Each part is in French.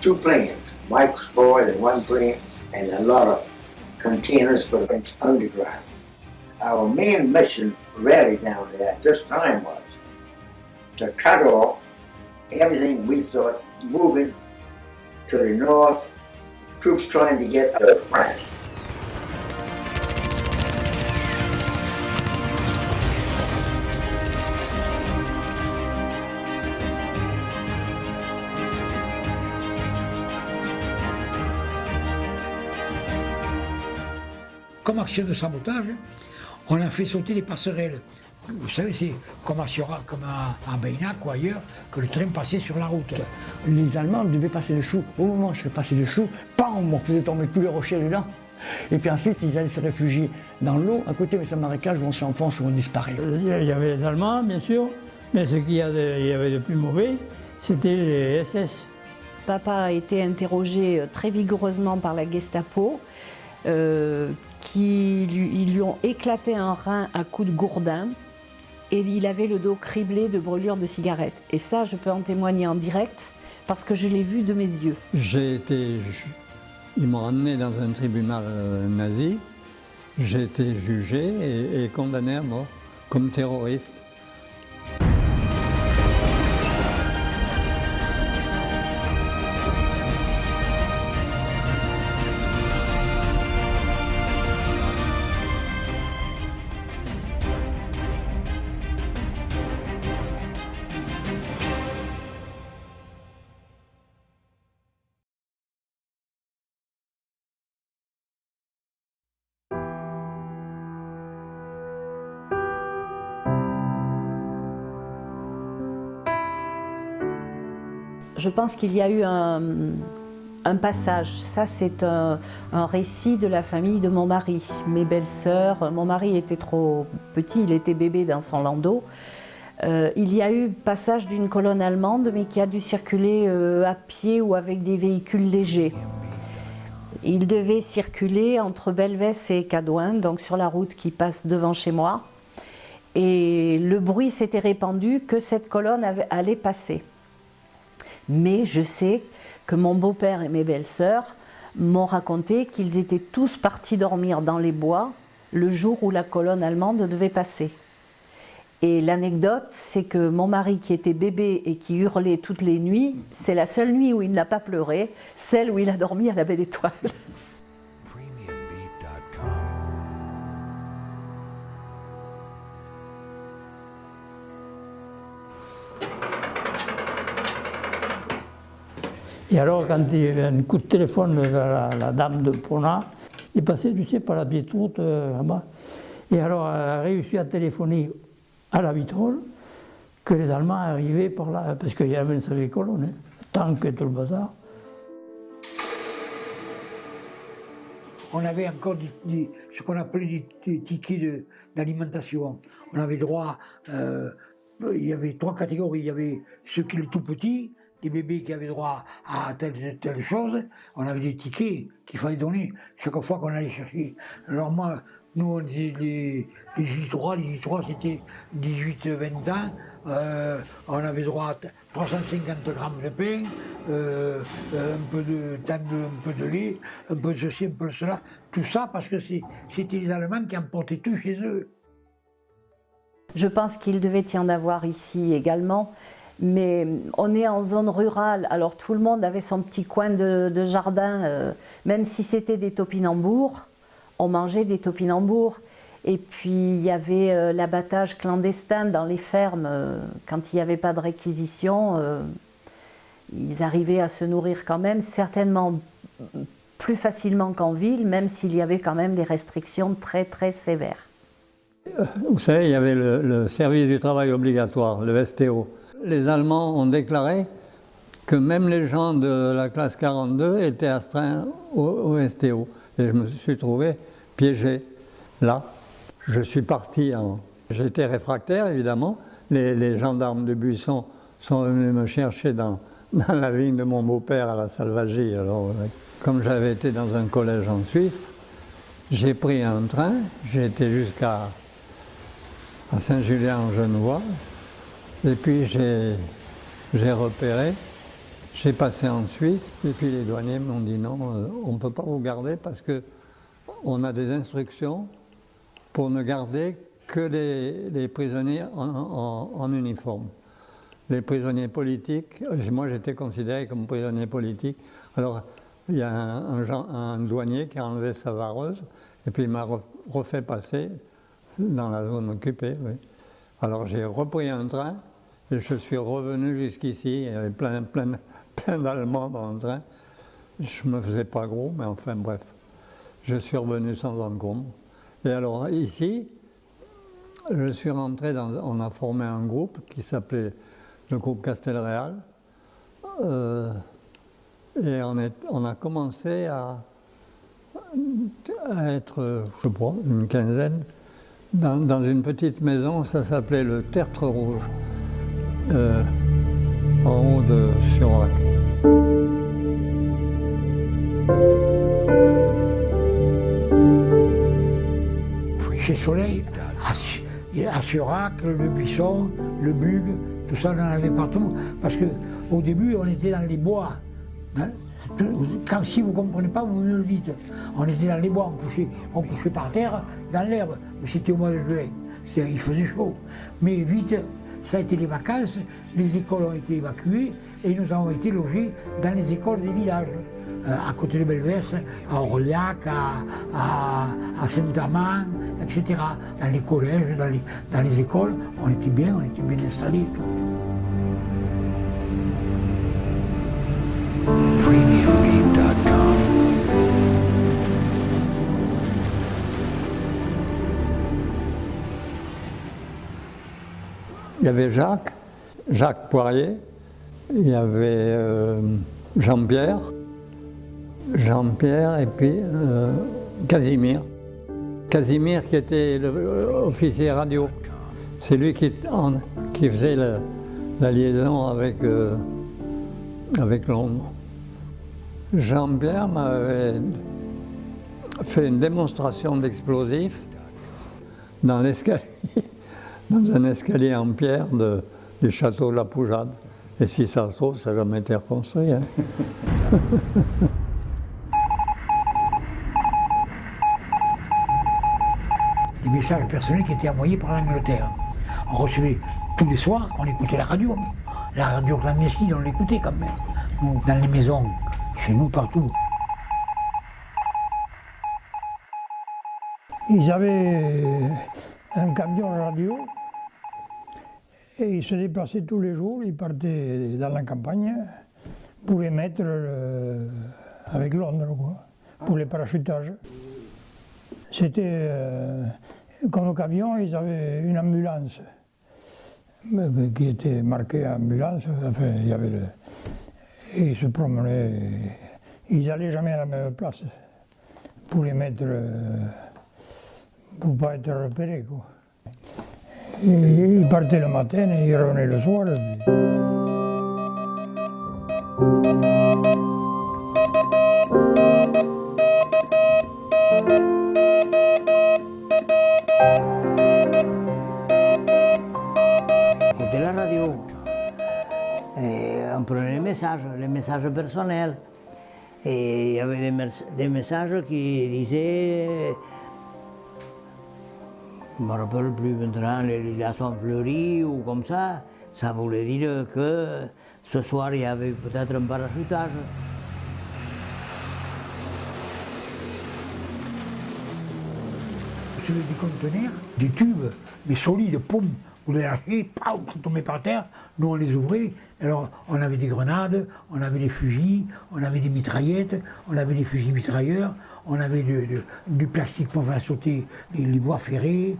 two planes, Mike's boys in one plane, and a lot of containers for the underground. Our main mission really down there at this time was to cut off everything we thought moving to the north, troops trying to get out of France. Comme action de sabotage, on a fait sauter les passerelles. Vous savez, c'est comme à Baynac ou ailleurs, que le train passait sur la route. Les Allemands devaient passer dessous. Au moment où je serais passé dessous, bam, on faisait tomber tous les rochers dedans. Et puis ensuite, ils allaient se réfugier dans l'eau, à côté de ces marécages où on s'enfonce, où on disparaît. Il y avait les Allemands, bien sûr, mais ce qu'il y avait de plus mauvais, c'était les SS. Papa a été interrogé très vigoureusement par la Gestapo, ils lui ont éclaté un rein à coups de gourdin et il avait le dos criblé de brûlures de cigarettes. Et ça, je peux en témoigner en direct parce que je l'ai vu de mes yeux. Ils m'ont emmené dans un tribunal nazi, j'ai été jugé et condamné à mort comme terroriste. Je pense qu'il y a eu un passage. Ça, c'est un récit de la famille de mon mari. Mes belles-sœurs, mon mari était trop petit, il était bébé dans son landau. Il y a eu passage d'une colonne allemande, mais qui a dû circuler à pied ou avec des véhicules légers. Il devait circuler entre Belvès et Cadouin, donc sur la route qui passe devant chez moi. Et le bruit s'était répandu que cette colonne allait passer. Mais je sais que mon beau-père et mes belles-sœurs m'ont raconté qu'ils étaient tous partis dormir dans les bois le jour où la colonne allemande devait passer. Et l'anecdote, c'est que mon mari qui était bébé et qui hurlait toutes les nuits, c'est la seule nuit où il n'a pas pleuré, celle où il a dormi à la Belle Étoile. Et alors, quand il y avait un coup de téléphone de la dame de Pona, il passait, tu sais, par la petite route là-bas. Et alors, elle a réussi à téléphoner à la Vitrolles que les Allemands arrivaient par là, parce qu'il y avait une seule colonne, hein, tank et tout le bazar. On avait encore ce qu'on appelait des tickets d'alimentation. On avait droit, il y avait 3 catégories. Il y avait ceux qui étaient tout petits, des bébés qui avaient droit à telle chose. On avait des tickets qu'il fallait donner chaque fois qu'on allait chercher. Alors moi, nous, on disait les J3 c'était 18-20 ans. On avait droit à 350 grammes de pain, un peu de lait, un peu de ceci, un peu de cela. Tout ça parce que c'était les Allemands qui emportaient tout chez eux. Je pense qu'il devait y en avoir ici également. Mais on est en zone rurale, alors tout le monde avait son petit coin de jardin, même si c'était des topinambours, on mangeait des topinambours. Et puis il y avait l'abattage clandestin dans les fermes, quand il n'y avait pas de réquisition, ils arrivaient à se nourrir quand même, certainement plus facilement qu'en ville, même s'il y avait quand même des restrictions très très sévères. Vous savez, il y avait le service du travail obligatoire, le STO. Les Allemands ont déclaré que même les gens de la classe 42 étaient astreints au STO. Et je me suis trouvé piégé là. Je suis parti J'étais réfractaire, évidemment. Les gendarmes de Buisson sont venus me chercher dans la vigne de mon beau-père à la Salvagie. Alors, comme j'avais été dans un collège en Suisse, j'ai pris un train, j'ai été jusqu'à Saint-Julien-en-Genevois. Et puis j'ai repéré, J'ai passé en Suisse, et puis les douaniers m'ont dit non, on ne peut pas vous garder parce qu'on a des instructions pour ne garder que les prisonniers en uniforme. Les prisonniers politiques, moi j'étais considéré comme prisonnier politique. Alors il y a un douanier qui a enlevé sa vareuse et puis il m'a refait passer dans la zone occupée. Oui. Alors j'ai repris un train et je suis revenu jusqu'ici. Il y avait plein d'Allemands dans le train. Je ne me faisais pas gros, mais enfin bref. Je suis revenu sans encombre. Et alors ici, je suis rentré on a formé un groupe qui s'appelait le groupe Castelréal. Et on a commencé à être, je crois, une quinzaine, dans une petite maison, ça s'appelait le Tertre Rouge, en haut de Siorac. Chez Soleil, à Siorac, le Buisson, le Bugue, tout ça, on en avait partout. Parce qu'au début, on était dans les bois. Si vous ne comprenez pas, vous me le dites. On était dans les bois, on couchait par terre, dans l'herbe. Mais c'était au mois de juin. Il faisait chaud. Mais vite, ça a été les vacances, les écoles ont été évacuées et nous avons été logés dans les écoles des villages. À côté de Belvès, à Orliac, à Saint-Amand, etc. Dans les collèges, dans les écoles, on était bien installés. Tout. Premiumbeat.com. Il y avait Jacques Poirier, il y avait Jean-Pierre et puis Casimir. Casimir qui était l'officier radio. C'est lui qui faisait la liaison avec Londres. Jean-Pierre m'avait fait une démonstration d'explosifs dans un escalier en pierre du château de la Poujade. Et si ça se trouve, ça n'a jamais été reconstruit. Hein. Des messages personnels qui étaient envoyés par l'Angleterre. On recevait tous les soirs, on écoutait la radio. La radio clandestine, on l'écoutait quand même. Dans les maisons, chez nous, partout. Ils avaient un camion radio et ils se déplaçaient tous les jours, ils partaient dans la campagne pour les mettre avec Londres, quoi, pour les parachutages. C'était comme au camion, ils avaient une ambulance qui était marquée ambulance, enfin il y avait et ils se promenaient, ils n'allaient jamais à la même place pour les mettre, pour ne pas être repérés, quoi. Et ils partaient le matin et ils revenaient le soir. Écoutez la radio. Et on prenait les messages personnels. Et il y avait des messages qui disaient, je ne me rappelle plus maintenant, les lilas sont fleuris ou comme ça. Ça voulait dire que ce soir il y avait peut-être un parachutage. Sur des conteneurs, des tubes, mais solides, poum, vous les lâchez, poum, ça tombait par terre, nous on les ouvrait, alors on avait des grenades, on avait des fusils, on avait des mitraillettes, on avait des fusils mitrailleurs, on avait du plastique pour faire sauter les voies ferrées,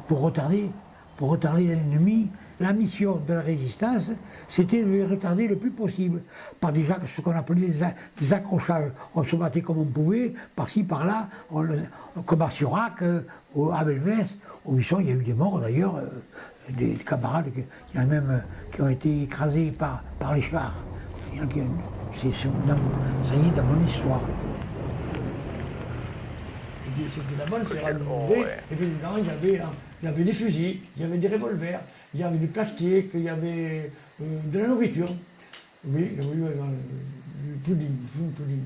pour retarder l'ennemi. La mission de la résistance, c'était de les retarder le plus possible, par déjà ce qu'on appelait des accrochages. On se battait comme on pouvait, par-ci, par-là, comme à Siorac, à Belvès, au Buisson, il y a eu des morts d'ailleurs, des camarades, il y en a même qui ont été écrasés par les chars. Ça y est, dans mon histoire. C'était là-bas, c'est ramené, et puis dedans, il y avait des fusils, il y avait des revolvers, il y avait du plastique, il y avait de la nourriture. Oui, du pudding, plum pudding.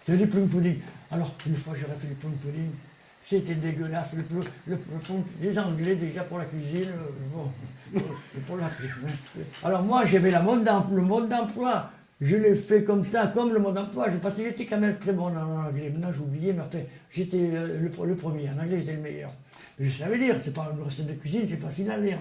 C'est du plum pudding. Alors, une fois j'aurais fait du plum pudding, c'était dégueulasse. Les Anglais, déjà pour la cuisine, pour la cuisine. Alors moi, j'avais le mode d'emploi. Je l'ai fait comme ça, comme le mode d'emploi. Parce que j'étais quand même très bon en anglais. Maintenant, j'ai oublié, mais enfin, j'étais le premier. En anglais, j'étais le meilleur. Mais je savais lire. C'est pas une recette de cuisine, c'est facile à lire.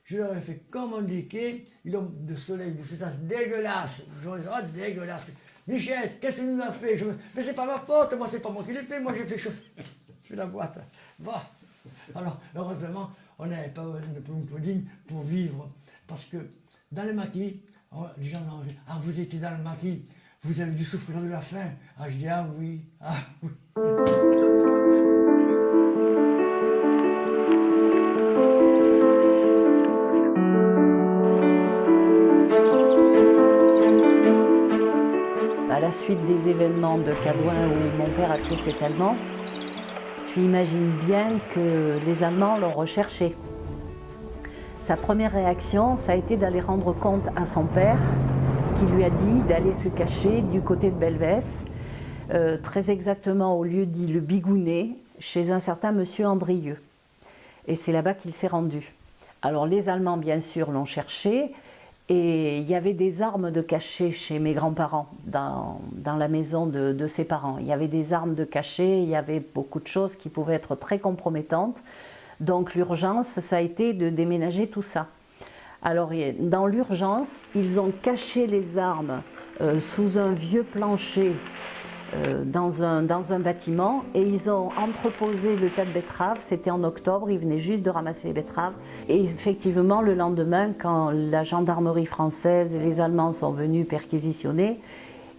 Je leur ai fait comme indiqué. Ils ont de soleil, ils fait ça, c'est dégueulasse. Je dis, oh, dégueulasse. Michel, qu'est-ce que tu nous as fait? Mais c'est pas ma faute, moi, c'est pas moi qui l'ai fait. Moi, j'ai fait chauffer. Je fais la boîte. Bon. Alors, heureusement, on n'avait pas besoin de plum pudding pour vivre. Parce que dans le maquis, les gens ont dit, ah, vous étiez dans le maquis, vous avez dû souffrir de la faim. Ah, je dis, ah oui, ah oui. À la suite des événements de Cadouin où mon père a tué cet Allemand, tu imagines bien que les Allemands l'ont recherché. Sa première réaction, ça a été d'aller rendre compte à son père, qui lui a dit d'aller se cacher du côté de Belvès, très exactement au lieu dit le Bigounet, chez un certain monsieur Andrieux. Et c'est là-bas qu'il s'est rendu. Alors les Allemands, bien sûr, l'ont cherché, et il y avait des armes de cachet chez mes grands-parents, dans la maison de ses parents. Il y avait des armes de cachet, il y avait beaucoup de choses qui pouvaient être très compromettantes. Donc l'urgence, ça a été de déménager tout ça. Alors dans l'urgence, ils ont caché les armes sous un vieux plancher dans un bâtiment et ils ont entreposé le tas de betteraves. C'était en octobre, ils venaient juste de ramasser les betteraves. Et effectivement, le lendemain, quand la gendarmerie française et les Allemands sont venus perquisitionner,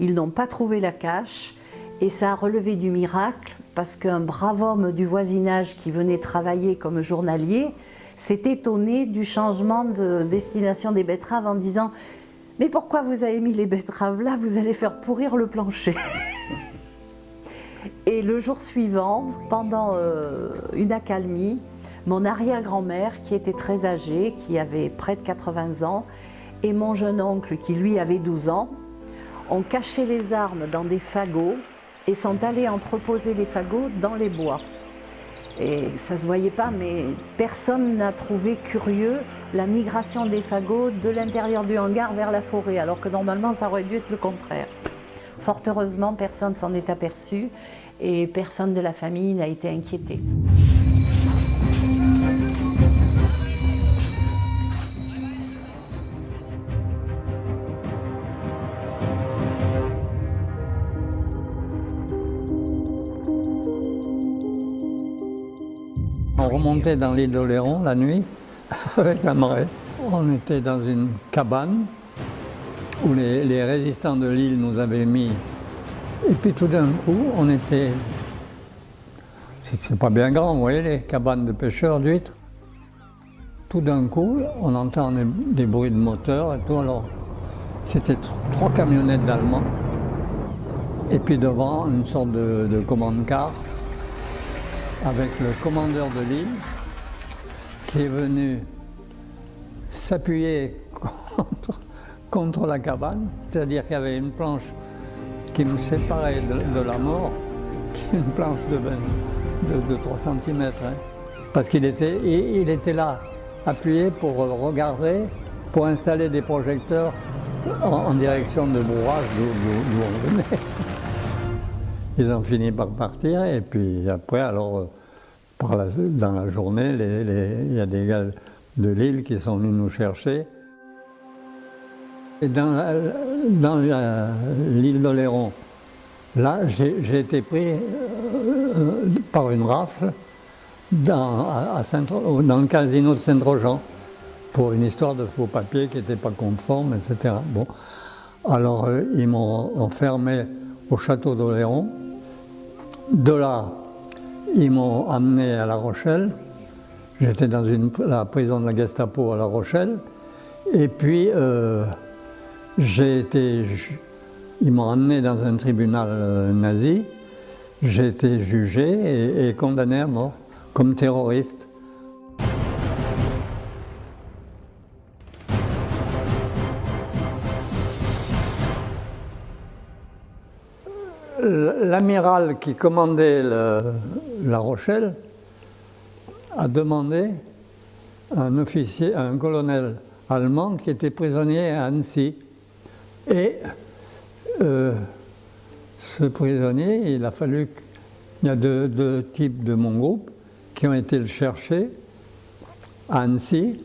ils n'ont pas trouvé la cache et ça a relevé du miracle parce qu'un brave homme du voisinage qui venait travailler comme journalier s'est étonné du changement de destination des betteraves en disant « Mais pourquoi vous avez mis les betteraves là? Vous allez faire pourrir le plancher !» Et le jour suivant, pendant une accalmie, mon arrière-grand-mère, qui était très âgée, qui avait près de 80 ans, et mon jeune oncle, qui lui avait 12 ans, ont caché les armes dans des fagots et sont allés entreposer les fagots dans les bois. Et ça ne se voyait pas, mais personne n'a trouvé curieux la migration des fagots de l'intérieur du hangar vers la forêt, alors que normalement ça aurait dû être le contraire. Fort heureusement, personne s'en est aperçu et personne de la famille n'a été inquiété. On remontait dans l'île d'Oléron la nuit avec la marée. On était dans une cabane où les résistants de l'île nous avaient mis. Et puis tout d'un coup, on était... C'est pas bien grand, vous voyez, les cabanes de pêcheurs d'huîtres. Tout d'un coup, on entend des bruits de moteur et tout. Alors, c'était 3 camionnettes d'Allemands. Et puis devant, une sorte de commande-car avec le commandeur de l'île qui est venu s'appuyer contre la cabane, c'est-à-dire qu'il y avait une planche qui me séparait de la mort, une planche de 3 cm. Hein. Parce qu'il était là, appuyé pour regarder, pour installer des projecteurs en direction de Bourrage, d'où on venait. Ils ont fini par partir, et puis après, alors, dans la journée, il y a des gars de l'île qui sont venus nous chercher. Et dans l'île d'Oléron, là, j'ai été pris par une rafle dans le casino de Saint-Trojan pour une histoire de faux papiers qui n'étaient pas conformes, etc. Bon. Alors, ils m'ont enfermé au château d'Oléron. De là, ils m'ont emmené à La Rochelle. J'étais dans la prison de la Gestapo à La Rochelle. Et puis, ils m'ont emmené dans un tribunal nazi. J'ai été jugé et condamné à mort comme terroriste. l'amiral qui commandait La Rochelle a demandé à un officier, à un colonel allemand qui était prisonnier à Annecy. Et ce prisonnier, il a fallu qu'il y a deux types de mon groupe qui ont été le chercher à Annecy,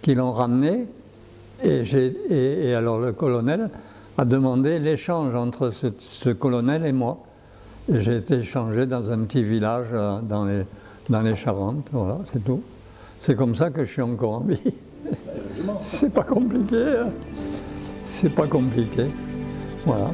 qui l'ont ramené, et alors le colonel a demandé l'échange entre ce colonel et moi. Et j'ai été échangé dans un petit village dans les Charentes, voilà, c'est tout. C'est comme ça que je suis encore en vie. C'est pas compliqué, hein. C'est pas compliqué, voilà.